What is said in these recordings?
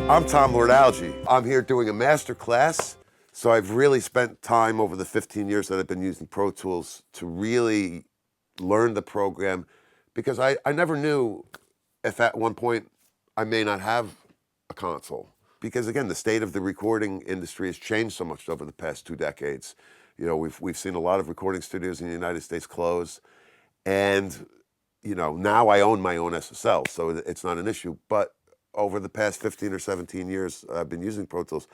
I'm Tom Lord-Alge. I'm here doing a master class. So I've really spent time over the 15 years that I've been using Pro Tools to really learn the program, because I never knew if at one point I may not have a console. Because again, the state of the recording industry has changed so much over the past 2 decades. You know, we've seen a lot of recording studios in the United States close, and you know, now I own my own SSL, so it's not an issue. But over the past 15 or 17 years I've been using Pro Tools,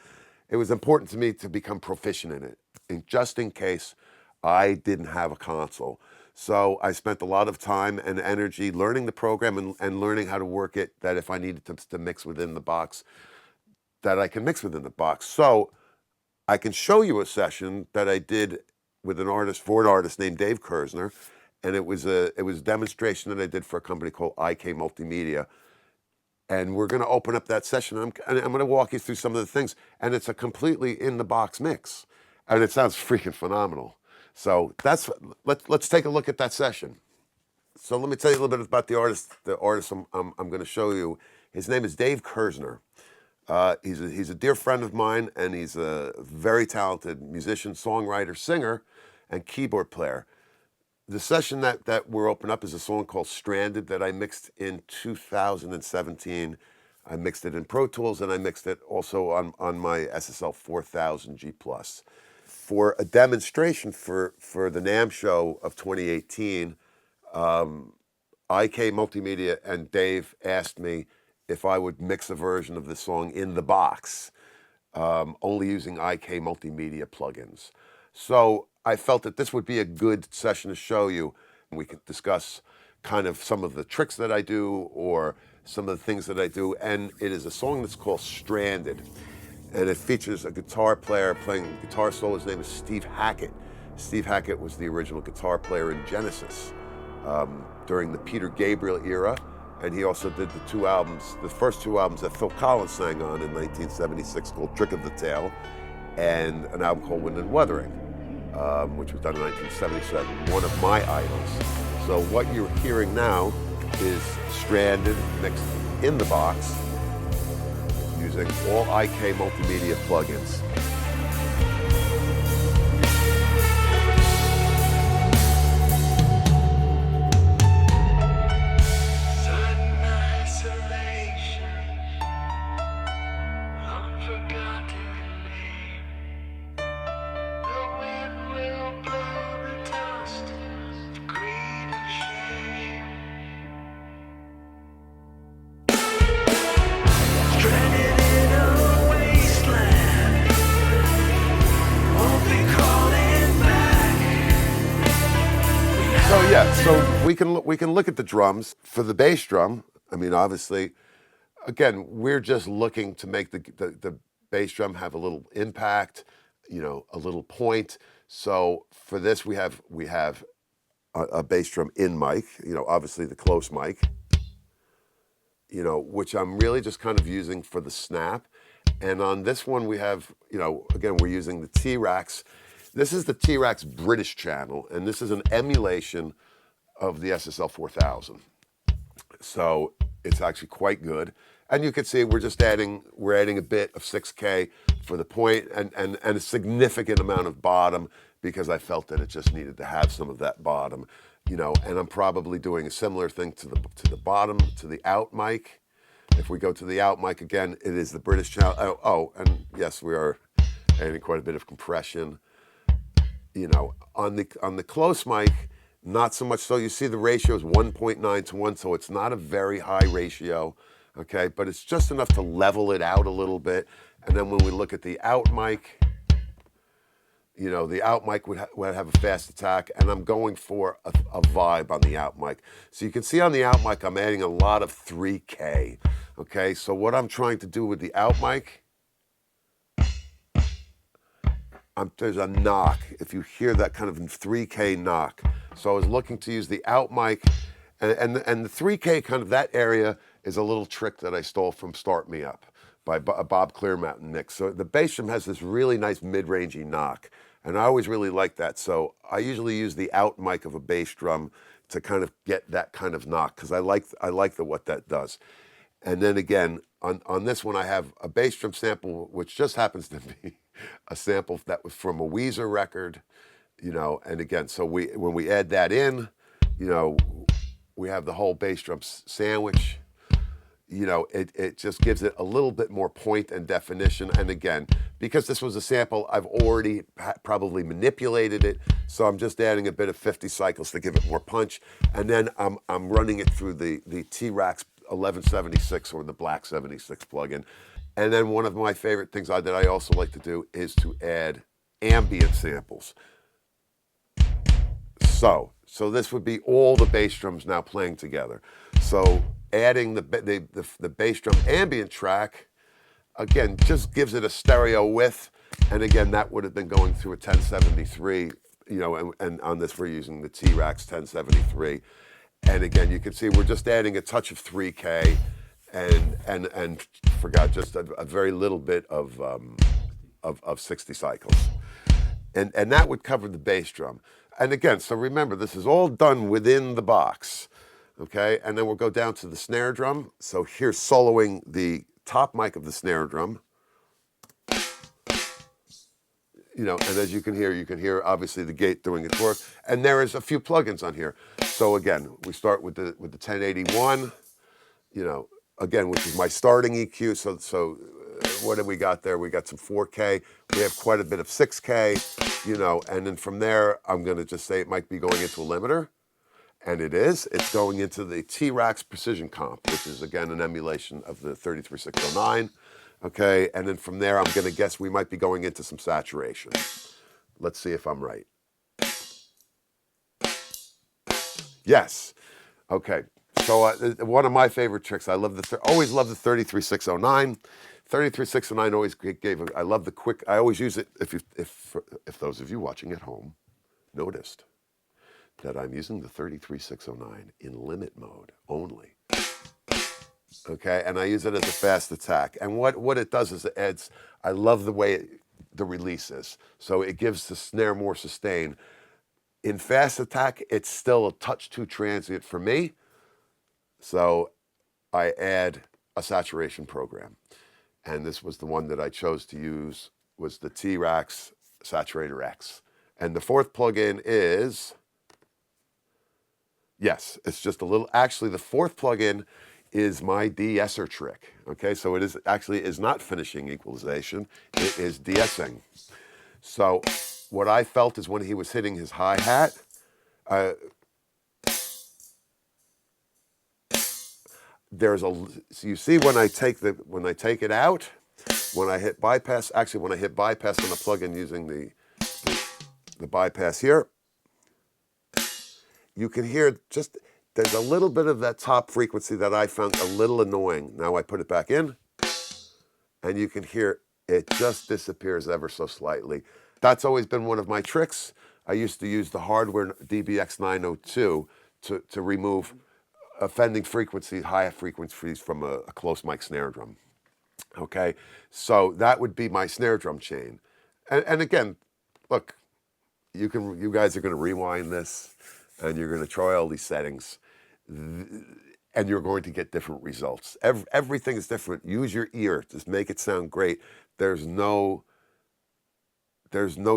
it was important to me to become proficient in it, and just in case I didn't have a console. So I spent a lot of time and energy learning the program and learning how to work it, that if I needed to mix within the box, that I can mix within the box. So I can show you a session that I did with an artist named Dave Kerzner, and it was a demonstration that I did for a company called IK Multimedia. And we're going to open up that session. I'm going to walk you through some of the things, and it's a completely in-the-box mix, and it sounds freaking phenomenal. So let's take a look at that session. So let me tell you a little bit about the artist. The artist I'm going to show you. His name is Dave Kerzner. He's a dear friend of mine, and he's a very talented musician, songwriter, singer, and keyboard player. The session that we're opening up is a song called Stranded that I mixed in 2017. I mixed it in Pro Tools, and I mixed it also on my SSL 4000 G+. For a demonstration for the NAMM show of 2018, IK Multimedia and Dave asked me if I would mix a version of the song in the box, only using IK Multimedia plugins. So I felt that this would be a good session to show you. We could discuss kind of some of the tricks that I do, or some of the things that I do. And it is a song that's called Stranded. And it features a guitar player playing guitar solo. His name is Steve Hackett. Steve Hackett was the original guitar player in Genesis during the Peter Gabriel era. And he also did the first two albums that Phil Collins sang on in 1976, called Trick of the Tail, and an album called Wind and Wuthering, which was done in 1977, one of my idols. So what you're hearing now is Stranded mixed in the box using all IK Multimedia plugins. So we can look at the drums. For the bass drum, I mean, obviously, again, we're just looking to make the bass drum have a little impact, you know, a little point. So for this, we have a bass drum in mic, you know, obviously the close mic, you know, which I'm really just kind of using for the snap. And on this one, we have, you know, again, we're using the T-RackS. This is the T-RackS British channel, and this is an emulation of the SSL 4000. So it's actually quite good. And you can see we're adding a bit of 6K for the point, and a significant amount of bottom, because I felt that it just needed to have some of that bottom, you know. And I'm probably doing a similar thing to the bottom, to the out mic. If we go to the out mic again, it is the British channel. Oh, and yes, we are adding quite a bit of compression. You know, on the close mic, not so much so. You see the ratio is 1.9 to 1, so it's not a very high ratio, okay? But it's just enough to level it out a little bit. And then when we look at the out mic, you know, the out mic would have a fast attack, and I'm going for a vibe on the out mic. So you can see on the out mic, I'm adding a lot of 3K, okay? So what I'm trying to do with the out mic, there's a knock, if you hear that kind of 3K knock. So I was looking to use the out mic, and the 3K kind of that area is a little trick that I stole from Start Me Up by Bob Clearmountain mix. So the bass drum has this really nice mid-rangey knock, and I always really like that. So I usually use the out mic of a bass drum to kind of get that kind of knock, because I like what that does. And then again, on this one, I have a bass drum sample, which just happens to be a sample that was from a Weezer record, you know. And again, so when we add that in, you know, we have the whole bass drum sandwich. You know, it just gives it a little bit more point and definition. And again, because this was a sample, I've already probably manipulated it, so I'm just adding a bit of 50 cycles to give it more punch. And then I'm running it through the T-RackS 1176 or the Black 76 plugin. And then one of my favorite things that I also like to do is to add ambient samples. So this would be all the bass drums now playing together. So adding the bass drum ambient track, again, just gives it a stereo width. And again, that would have been going through a 1073, you know, and on this we're using the T-RackS 1073. And again, you can see we're just adding a touch of 3K and forgot just a very little bit of 60 cycles. And that would cover the bass drum. And again, so remember, this is all done within the box, okay? And then we'll go down to the snare drum. So here's soloing the top mic of the snare drum. You know, and as you can hear obviously the gate doing its work. And there is a few plugins on here. So again, we start with the 1081, you know, again, which is my starting EQ. So what have we got there? We got some 4K. We have quite a bit of 6K, you know, and then from there, I'm going to just say it might be going into a limiter. And it is. It's going into the T-RackS Precision Comp, which is, again, an emulation of the 33609. Okay, and then from there, I'm going to guess we might be going into some saturation. Let's see if I'm right. Yes. Okay. So one of my favorite tricks, I love always love the 33609. 33609 always gave. I love the quick. I always use it. If those of you watching at home noticed that I'm using the 33609 in limit mode only. Okay, and I use it as a fast attack. And what it does is it adds. I love the way the release is. So it gives the snare more sustain. In fast attack, it's still a touch too transient for me. So I add a saturation program. And this was the one that I chose to use, was the T-RackS Saturator X. And the fourth plugin is, yes, it's just a little, actually the fourth plugin is my de-esser trick. Okay, so it is actually is not finishing equalization, it is de-essing. So what I felt is when he was hitting his hi-hat, so you see when I take it out, when I hit bypass, actually when I hit bypass on the plugin using the bypass here, you can hear just, there's a little bit of that top frequency that I found a little annoying. Now I put it back in, and you can hear it just disappears ever so slightly. That's always been one of my tricks. I used to use the hardware DBX 902 to remove offending frequencies, high frequencies from a close mic snare drum. Okay, so that would be my snare drum chain. And again, look, you guys are going to rewind this, and you're going to try all these settings, and you're going to get different results. Everything is different. Use your ear. Just make it sound great. There's no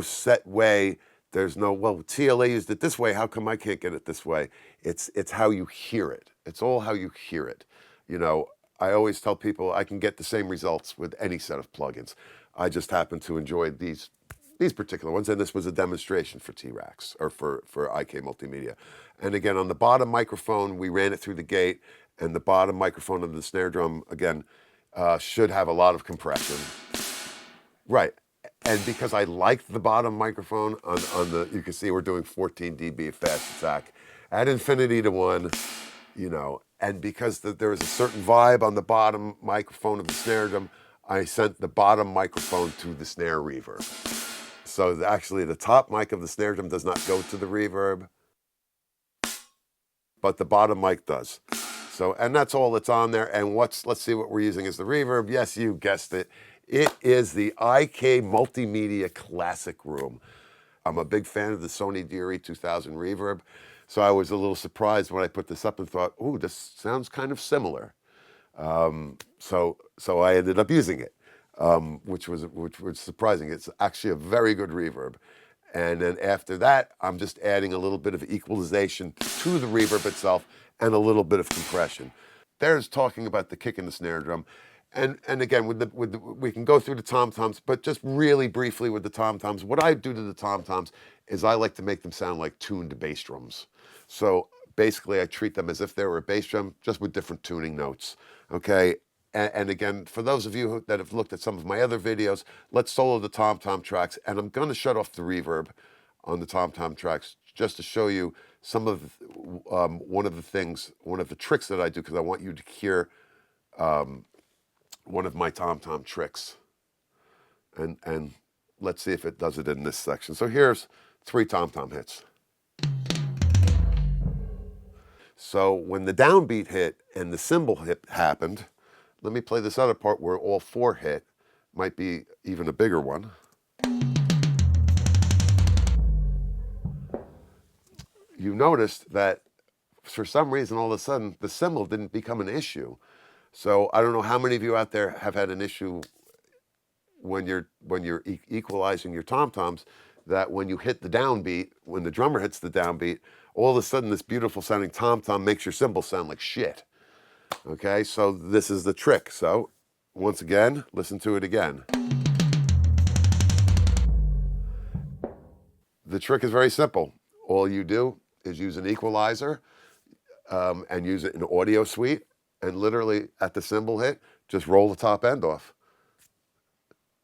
set way. There's no, well, TLA used it this way. How come I can't get it this way? It's how you hear it. It's all how you hear it. You know, I always tell people I can get the same results with any set of plugins. I just happen to enjoy these particular ones, and this was a demonstration for T-RackS, or for IK Multimedia. And again, on the bottom microphone, we ran it through the gate, and the bottom microphone of the snare drum, again, should have a lot of compression. Right. And because I liked the bottom microphone on the, you can see we're doing 14 dB of fast attack at infinity to 1, you know, and because there was a certain vibe on the bottom microphone of the snare drum, I sent the bottom microphone to the snare reverb. So actually the top mic of the snare drum does not go to the reverb, but the bottom mic does. So, and that's all that's on there. And let's see what we're using as the reverb. Yes, you guessed it. It is the IK Multimedia Classic Room. I'm a big fan of the Sony Deary 2000 reverb. So I was a little surprised when I put this up and thought, ooh, this sounds kind of similar. So I ended up using it, which was surprising. It's actually a very good reverb. And then after that, I'm just adding a little bit of equalization to the reverb itself and a little bit of compression. There's talking about the kick and the snare drum. And again, we can go through the tom-toms, but just really briefly with the tom-toms, what I do to the tom-toms is I like to make them sound like tuned bass drums. So basically, I treat them as if they were a bass drum, just with different tuning notes, okay? And again, for those of you that have looked at some of my other videos, let's solo the tom-tom tracks, and I'm going to shut off the reverb on the tom-tom tracks just to show you some of one of the tricks that I do, because I want you to hear one of my tom-tom tricks. And let's see if it does it in this section. So here's 3 tom-tom hits. So when the downbeat hit and the cymbal hit happened, let me play this other part where all 4 hit, might be even a bigger one. You noticed that for some reason, all of a sudden, the cymbal didn't become an issue. So I don't know how many of you out there have had an issue when you're equalizing your tom-toms, that when you hit the downbeat, when the drummer hits the downbeat, all of a sudden this beautiful sounding tom-tom makes your cymbal sound like shit. Okay, so this is the trick. So once again, listen to it again. The trick is very simple. All you do is use an equalizer and use it in Audio Suite, and literally at the cymbal hit, just roll the top end off.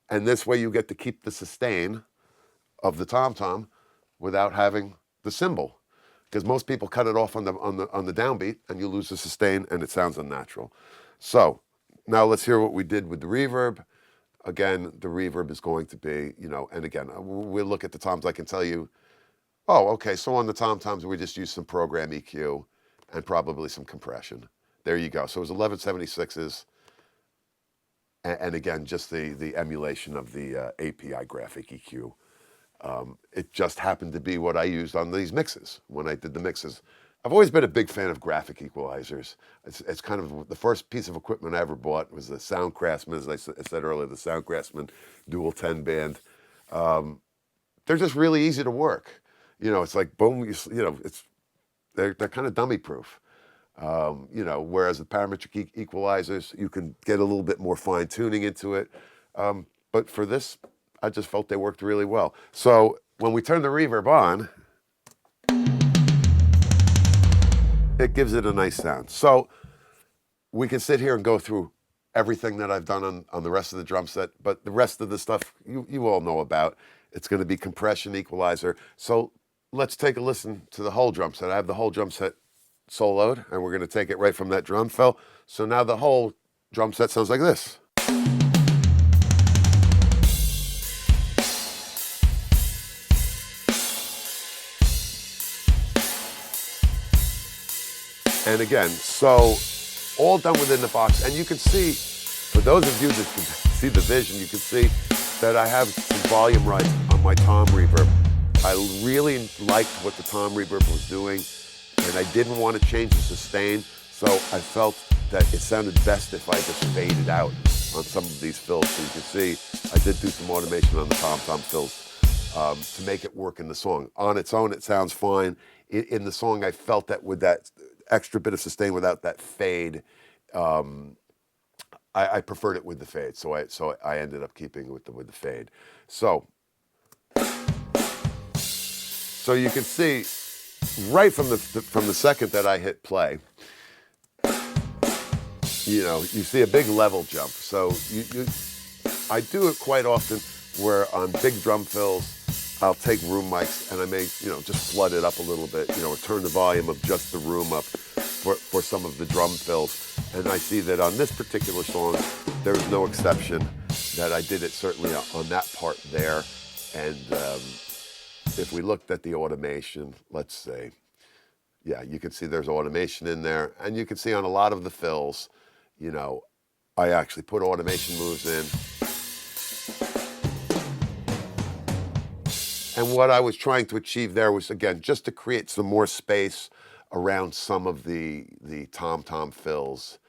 And this way you get to keep the sustain of the tom-tom without having the cymbal. Because most people cut it off on the downbeat, and you lose the sustain, and it sounds unnatural. So now let's hear what we did with the reverb. Again, the reverb is going to be, and again, we'll look at the toms. I can tell you, oh, okay, so on the tom-toms, we just used some program EQ and probably some compression. There you go. So it was 1176s. And again, just the emulation of the API graphic EQ. It just happened to be what I used on these mixes when I did the mixes. I've always been a big fan of graphic equalizers. It's kind of the first piece of equipment I ever bought was the Sound Craftsman, as I said earlier, the Sound Craftsman Dual 10 band. They're just really easy to work. It's like boom, they're kind of dummy proof. Whereas the parametric equalizers, you can get a little bit more fine tuning into it. But for this, I just felt they worked really well. So when we turn the reverb on, it gives it a nice sound. So we can sit here and go through everything that I've done on the rest of the drum set, but the rest of the stuff you all know about. It's going to be compression, equalizer. So let's take a listen to the whole drum set. I have the whole drum set soloed, and we're going to take it right from that drum fill. So now the whole drum set sounds like this. And again, so all done within the box. And you can see, for those of you that can see the vision, you can see that I have some volume rights on my tom reverb. I really liked what the tom reverb was doing, and I didn't want to change the sustain, so I felt that it sounded best if I just faded out on some of these fills. So you can see I did do some automation on the tom-tom fills to make it work in the song. On its own, it sounds fine. In the song, I felt that with that extra bit of sustain without that fade, I preferred it with the fade, so I ended up keeping it with the fade. So you can see right from the second that I hit play, you see a big level jump. So I do it quite often where on big drum fills, I'll take room mics and I may, just flood it up a little bit, or turn the volume of just the room up for some of the drum fills. And I see that on this particular song, there's no exception, that I did it certainly on that part there. And if we looked at the automation, let's say, yeah, you can see there's automation in there. And you can see on a lot of the fills, I actually put automation moves in. And what I was trying to achieve there was, again, just to create some more space around some of the tom-tom fills.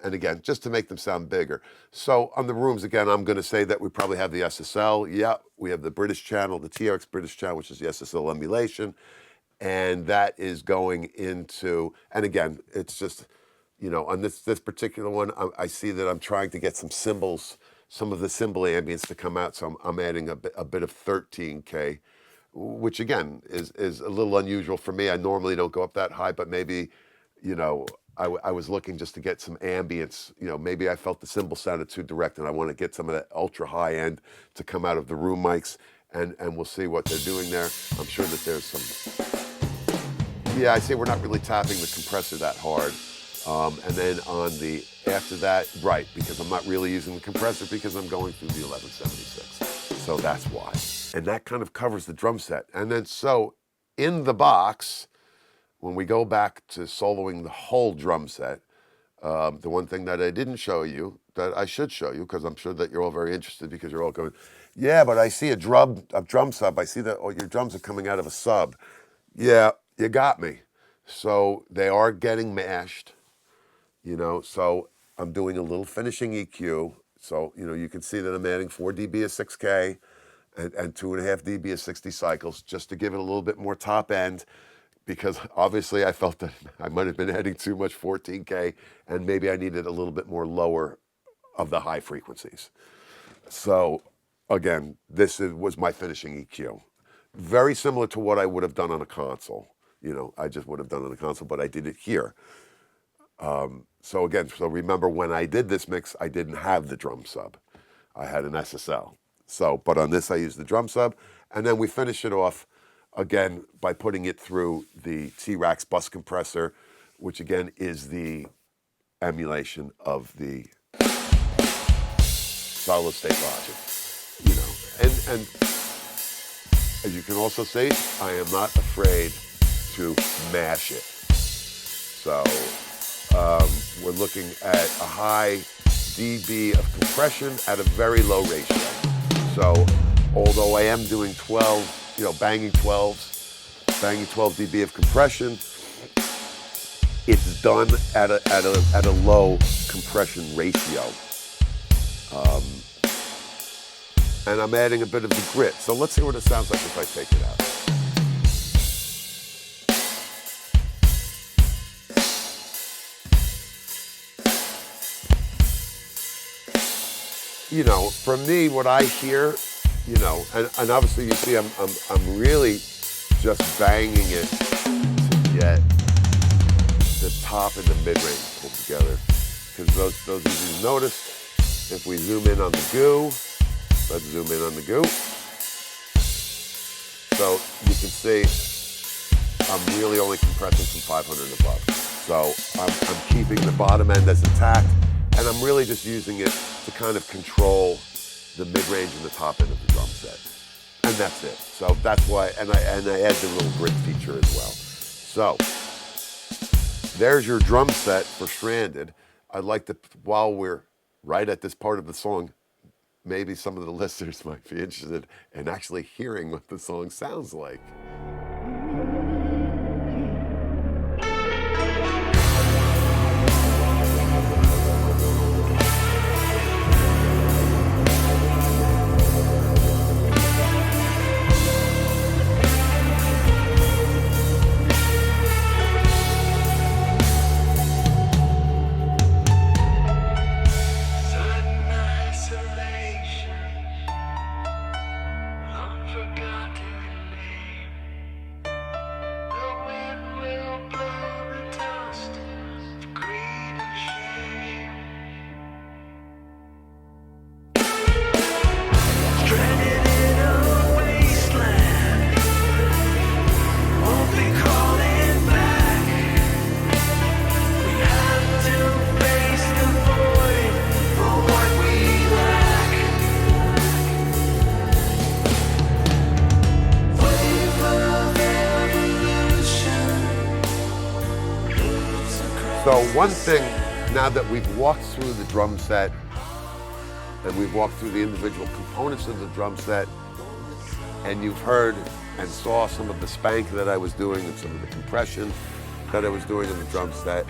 And again, just to make them sound bigger. So on the rooms, again, I'm going to say that we probably have the SSL. Yeah, we have the British channel, the T-RackS British channel, which is the SSL emulation. And that is going into, and again, it's just, you know, on this particular one, I see that I'm trying to get some cymbals, some of the cymbal ambience to come out. So I'm adding a bit of 13K, which again is a little unusual for me. I normally don't go up that high, but maybe, you know, I was looking just to get some ambience. You know, maybe I felt the cymbal sounded too direct, and I want to get some of that ultra high end to come out of the room mics, and we'll see what they're doing there. I'm sure that there's some. Yeah, I say we're not really tapping the compressor that hard. And then on the, after that, right, because I'm not really using the compressor because I'm going through the 1176. So that's why. And that kind of covers the drum set. And then so in the box, when we go back to soloing the whole drum set, the one thing that I didn't show you, that I should show you, because I'm sure that you're all very interested, because you're all going, yeah, but I see a drum sub. I see that your drums are coming out of a sub. Yeah, you got me. So they are getting mashed, you know, so I'm doing a little finishing EQ. So, you know, you can see that I'm adding 4 dB of 6K and 2.5 dB of 60 cycles just to give it a little bit more top end, because obviously I felt that I might have been adding too much 14K and maybe I needed a little bit more lower of the high frequencies. So again, was my finishing EQ. Very similar to what I would have done on a console. You know, I just would have done on a console, but I did it here. So again, so remember when I did this mix, I didn't have the drum sub. I had an SSL. So, but on this I used the drum sub, and then we finish it off again by putting it through the T-RackS bus compressor, which again is the emulation of the solid state Logic. You know, and as you can also see, I am not afraid to mash it. So we're looking at a high dB of compression at a very low ratio. So although I am doing 12, you know, banging 12 dB of compression, it's done at a low compression ratio. And I'm adding a bit of the grit. So let's see what it sounds like if I take it out. You know, for me, what I hear, you know, and obviously you see I'm really just banging it to get the top and the mid-range pulled together. Because those of you notice, if we zoom in on the goo, let's zoom in on the goo. So you can see I'm really only compressing from 500 and above. So I'm keeping the bottom end as intact, and I'm really just using it to kind of control the mid-range and the top end of the drum set. And that's it. So that's why, and I add the little grit feature as well. So there's your drum set for Stranded. I'd like to, while we're right at this part of the song, maybe some of the listeners might be interested in actually hearing what the song sounds like. So one thing, now that we've walked through the drum set and we've walked through the individual components of the drum set, and you've heard and saw some of the spank that I was doing and some of the compression that I was doing in the drum set,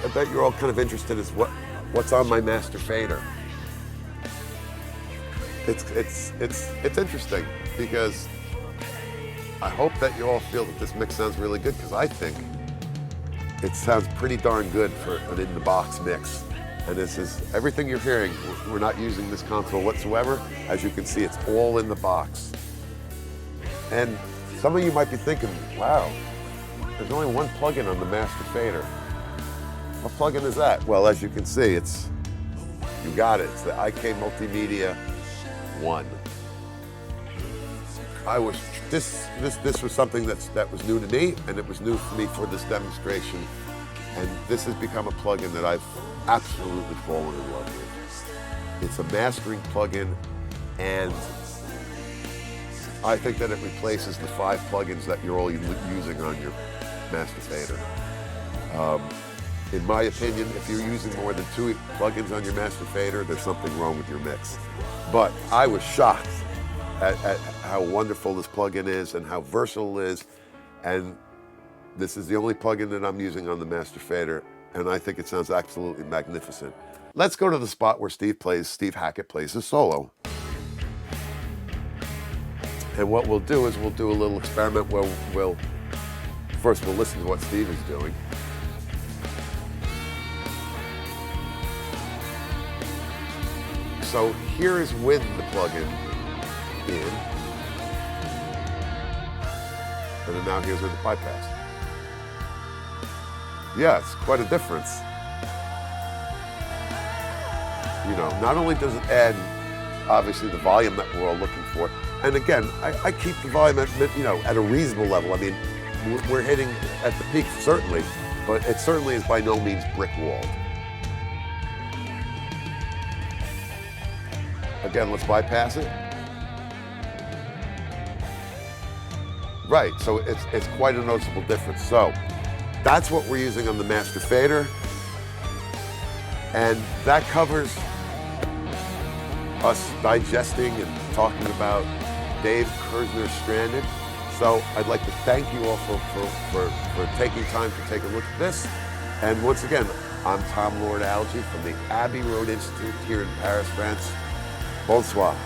I bet you're all kind of interested is what's on my master fader. It's interesting because I hope that you all feel that this mix sounds really good, because I think it sounds pretty darn good for an in-the-box mix. And this is everything you're hearing. We're not using this console whatsoever. As you can see, it's all in the box. And some of you might be thinking, wow, there's only one plugin on the master fader. What plugin is that? Well, as you can see, you got it. It's the IK Multimedia 1. This was something that was new to me, and it was new for me for this demonstration. And this has become a plugin that I've absolutely fallen in love with. It's a mastering plugin, and I think that it replaces the 5 plugins that you're all using on your master fader. In my opinion, if you're using more than 2 plugins on your master fader, there's something wrong with your mix. But I was shocked at how wonderful this plugin is and how versatile it is. And this is the only plugin that I'm using on the master fader, and I think it sounds absolutely magnificent. Let's go to the spot where Steve Hackett plays his solo. And what we'll do is we'll do a little experiment where first we'll listen to what Steve is doing. So here is with the plugin in, and then now here's with the bypass. Yeah, it's quite a difference. You know, not only does it add, obviously, the volume that we're all looking for, and again, I keep the volume at a reasonable level. I mean, we're hitting at the peak, certainly, but it certainly is by no means brick-walled. Again, let's bypass it. Right, so it's quite a noticeable difference. So that's what we're using on the master fader, and that covers us digesting and talking about Dave Kerzner's Stranded. So I'd like to thank you all for taking time to take a look at this. And once again, I'm Tom Lord-Alge from the Abbey Road Institute here in Paris, France. Bonsoir.